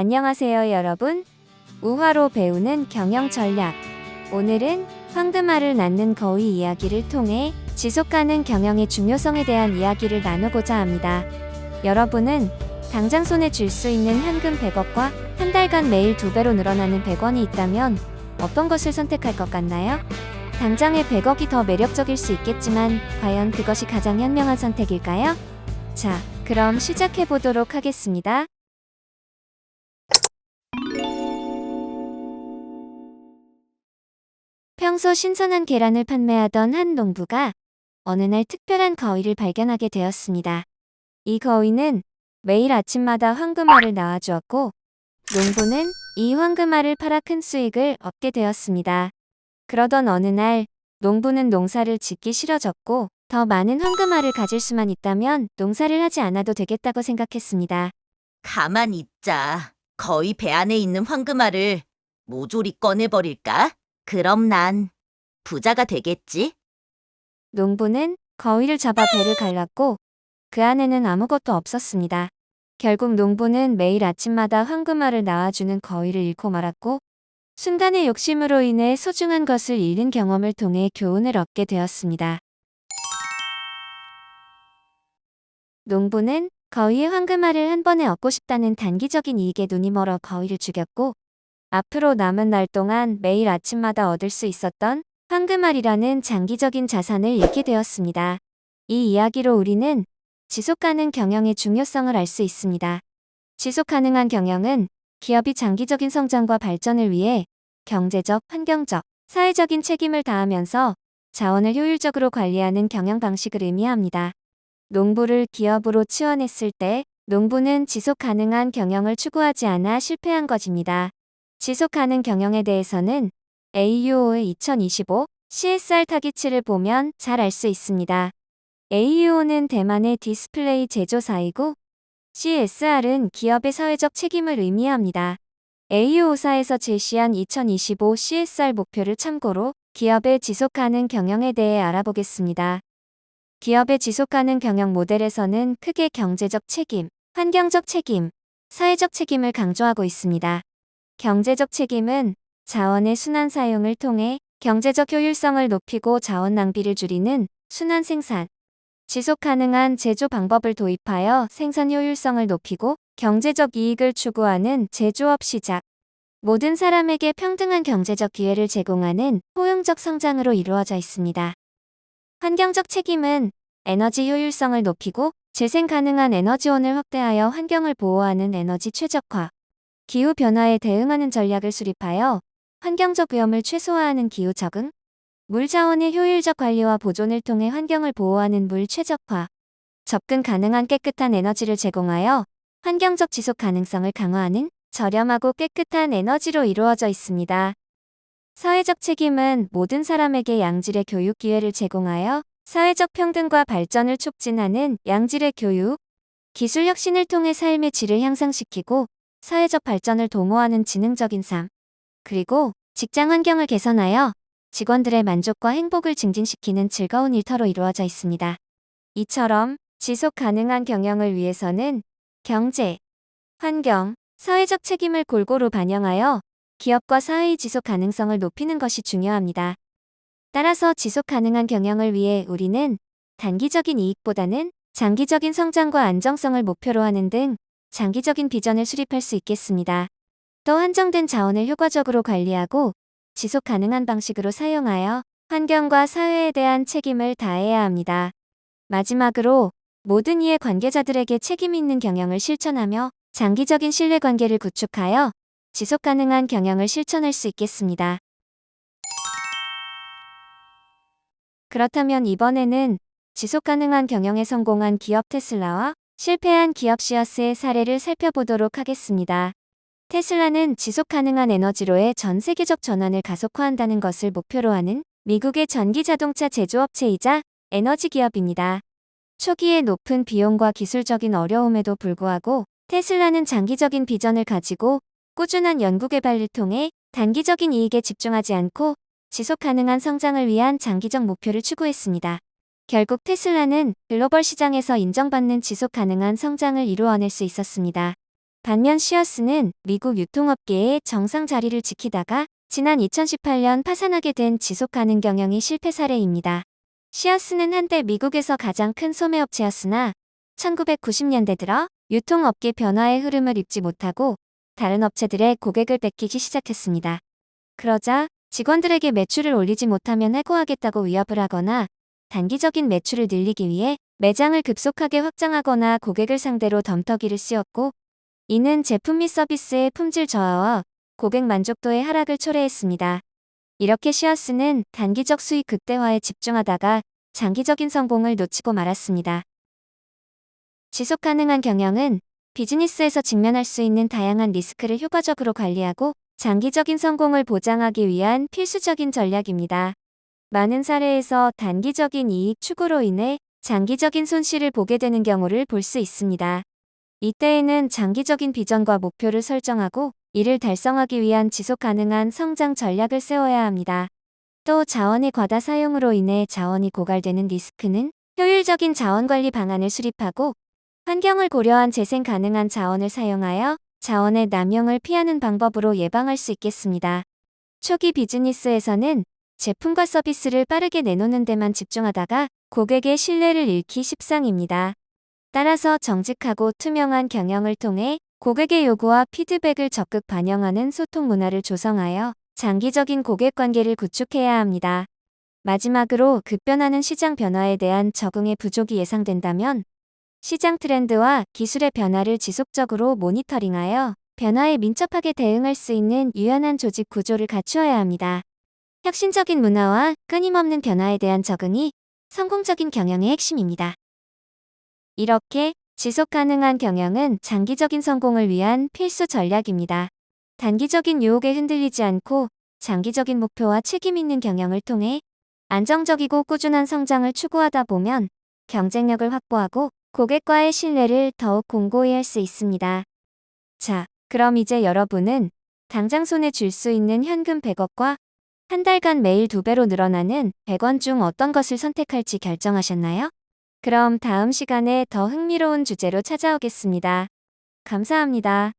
안녕하세요 여러분. 우화로 배우는 경영 전략. 오늘은 황금알을 낳는 거위 이야기를 통해 지속가능 경영의 중요성에 대한 이야기를 나누고자 합니다. 여러분은 당장 손에 쥘 수 있는 현금 100억과 한 달간 매일 2배로 늘어나는 100원이 있다면 어떤 것을 선택할 것 같나요? 당장의 100억이 더 매력적일 수 있겠지만 과연 그것이 가장 현명한 선택일까요? 자, 그럼 시작해 보도록 하겠습니다. 평소 신선한 계란을 판매하던 한 농부가 어느 날 특별한 거위를 발견하게 되었습니다. 이 거위는 매일 아침마다 황금알을 낳아주었고, 농부는 이 황금알을 팔아 큰 수익을 얻게 되었습니다. 그러던 어느 날, 농부는 농사를 짓기 싫어졌고, 더 많은 황금알을 가질 수만 있다면 농사를 하지 않아도 되겠다고 생각했습니다. 가만히 있자. 거의 배 안에 있는 황금알을 모조리 꺼내버릴까? 그럼 난 부자가 되겠지? 농부는 거위를 잡아 배를 갈랐고 그 안에는 아무것도 없었습니다. 결국 농부는 매일 아침마다 황금알을 낳아주는 거위를 잃고 말았고 순간의 욕심으로 인해 소중한 것을 잃는 경험을 통해 교훈을 얻게 되었습니다. 농부는 거위의 황금알을 한 번에 얻고 싶다는 단기적인 이익에 눈이 멀어 거위를 죽였고 앞으로 남은 날 동안 매일 아침마다 얻을 수 있었던 황금알이라는 장기적인 자산을 잃게 되었습니다. 이 이야기로 우리는 지속가능 경영의 중요성을 알 수 있습니다. 지속가능한 경영은 기업이 장기적인 성장과 발전을 위해 경제적, 환경적, 사회적인 책임을 다하면서 자원을 효율적으로 관리하는 경영 방식을 의미합니다. 농부를 기업으로 치환했을 때 농부는 지속가능한 경영을 추구하지 않아 실패한 것입니다. 지속가능 경영에 대해서는 AUO의 2025 CSR 타깃치를 보면 잘 알 수 있습니다. AUO는 대만의 디스플레이 제조사이고 CSR은 기업의 사회적 책임을 의미합니다. AUO사에서 제시한 2025 CSR 목표를 참고로 기업의 지속가능 경영에 대해 알아보겠습니다. 기업의 지속가능 경영 모델에서는 크게 경제적 책임, 환경적 책임, 사회적 책임을 강조하고 있습니다. 경제적 책임은 자원의 순환 사용을 통해 경제적 효율성을 높이고 자원 낭비를 줄이는 순환 생산, 지속 가능한 제조 방법을 도입하여 생산 효율성을 높이고 경제적 이익을 추구하는 제조업 시작, 모든 사람에게 평등한 경제적 기회를 제공하는 포용적 성장으로 이루어져 있습니다. 환경적 책임은 에너지 효율성을 높이고 재생 가능한 에너지원을 확대하여 환경을 보호하는 에너지 최적화, 기후변화에 대응하는 전략을 수립하여 환경적 위험을 최소화하는 기후 적응, 물 자원의 효율적 관리와 보존을 통해 환경을 보호하는 물 최적화, 접근 가능한 깨끗한 에너지를 제공하여 환경적 지속 가능성을 강화하는 저렴하고 깨끗한 에너지로 이루어져 있습니다. 사회적 책임은 모든 사람에게 양질의 교육 기회를 제공하여 사회적 평등과 발전을 촉진하는 양질의 교육, 기술 혁신을 통해 삶의 질을 향상시키고 사회적 발전을 도모하는 지능적인 삶, 그리고 직장 환경을 개선하여 직원들의 만족과 행복을 증진시키는 즐거운 일터로 이루어져 있습니다. 이처럼 지속 가능한 경영을 위해서는 경제, 환경, 사회적 책임을 골고루 반영하여 기업과 사회의 지속 가능성을 높이는 것이 중요합니다. 따라서 지속 가능한 경영을 위해 우리는 단기적인 이익보다는 장기적인 성장과 안정성을 목표로 하는 등 장기적인 비전을 수립할 수 있겠습니다. 또 한정된 자원을 효과적으로 관리하고 지속 가능한 방식으로 사용하여 환경과 사회에 대한 책임을 다해야 합니다. 마지막으로 모든 이해 관계자들에게 책임 있는 경영을 실천하며 장기적인 신뢰관계를 구축하여 지속 가능한 경영을 실천할 수 있겠습니다. 그렇다면 이번에는 지속 가능한 경영에 성공한 기업 테슬라와 실패한 기업 시어스의 사례를 살펴보도록 하겠습니다. 테슬라는 지속 가능한 에너지로의 전 세계적 전환을 가속화한다는 것을 목표로 하는 미국의 전기 자동차 제조업체이자 에너지 기업입니다. 초기에 높은 비용과 기술적인 어려움에도 불구하고 테슬라는 장기적인 비전을 가지고 꾸준한 연구개발을 통해 단기적인 이익에 집중하지 않고 지속 가능한 성장을 위한 장기적 목표를 추구했습니다. 결국 테슬라는 글로벌 시장에서 인정받는 지속 가능한 성장을 이루어낼 수 있었습니다. 반면 시어스는 미국 유통업계의 정상 자리를 지키다가 지난 2018년 파산하게 된 지속가능 경영이 실패 사례입니다. 시어스는 한때 미국에서 가장 큰 소매업체였으나 1990년대 들어 유통업계 변화의 흐름을 읽지 못하고 다른 업체들의 고객을 뺏기기 시작했습니다. 그러자 직원들에게 매출을 올리지 못하면 해고하겠다고 위협을 하거나 단기적인 매출을 늘리기 위해 매장을 급속하게 확장하거나 고객을 상대로 덤터기를 씌웠고, 이는 제품 및 서비스의 품질 저하와 고객 만족도의 하락을 초래했습니다. 이렇게 시어스는 단기적 수익 극대화에 집중하다가 장기적인 성공을 놓치고 말았습니다. 지속 가능한 경영은 비즈니스에서 직면할 수 있는 다양한 리스크를 효과적으로 관리하고 장기적인 성공을 보장하기 위한 필수적인 전략입니다. 많은 사례에서 단기적인 이익 추구로 인해 장기적인 손실을 보게 되는 경우를 볼 수 있습니다. 이때에는 장기적인 비전과 목표를 설정하고 이를 달성하기 위한 지속 가능한 성장 전략을 세워야 합니다. 또 자원의 과다 사용으로 인해 자원이 고갈되는 리스크는 효율적인 자원관리 방안을 수립하고 환경을 고려한 재생 가능한 자원을 사용하여 자원의 남용을 피하는 방법으로 예방할 수 있겠습니다. 초기 비즈니스에서는 제품과 서비스를 빠르게 내놓는 데만 집중하다가 고객의 신뢰를 잃기 십상입니다. 따라서 정직하고 투명한 경영을 통해 고객의 요구와 피드백을 적극 반영하는 소통 문화를 조성하여 장기적인 고객 관계를 구축해야 합니다. 마지막으로 급변하는 시장 변화에 대한 적응의 부족이 예상된다면 시장 트렌드와 기술의 변화를 지속적으로 모니터링하여 변화에 민첩하게 대응할 수 있는 유연한 조직 구조를 갖추어야 합니다. 혁신적인 문화와 끊임없는 변화에 대한 적응이 성공적인 경영의 핵심입니다. 이렇게 지속 가능한 경영은 장기적인 성공을 위한 필수 전략입니다. 단기적인 유혹에 흔들리지 않고 장기적인 목표와 책임 있는 경영을 통해 안정적이고 꾸준한 성장을 추구하다 보면 경쟁력을 확보하고 고객과의 신뢰를 더욱 공고히 할 수 있습니다. 자, 그럼 이제 여러분은 당장 손에 쥘 수 있는 현금 100억과 한 달간 매일 2배로 늘어나는 100원 중 어떤 것을 선택할지 결정하셨나요? 그럼 다음 시간에 더 흥미로운 주제로 찾아오겠습니다. 감사합니다.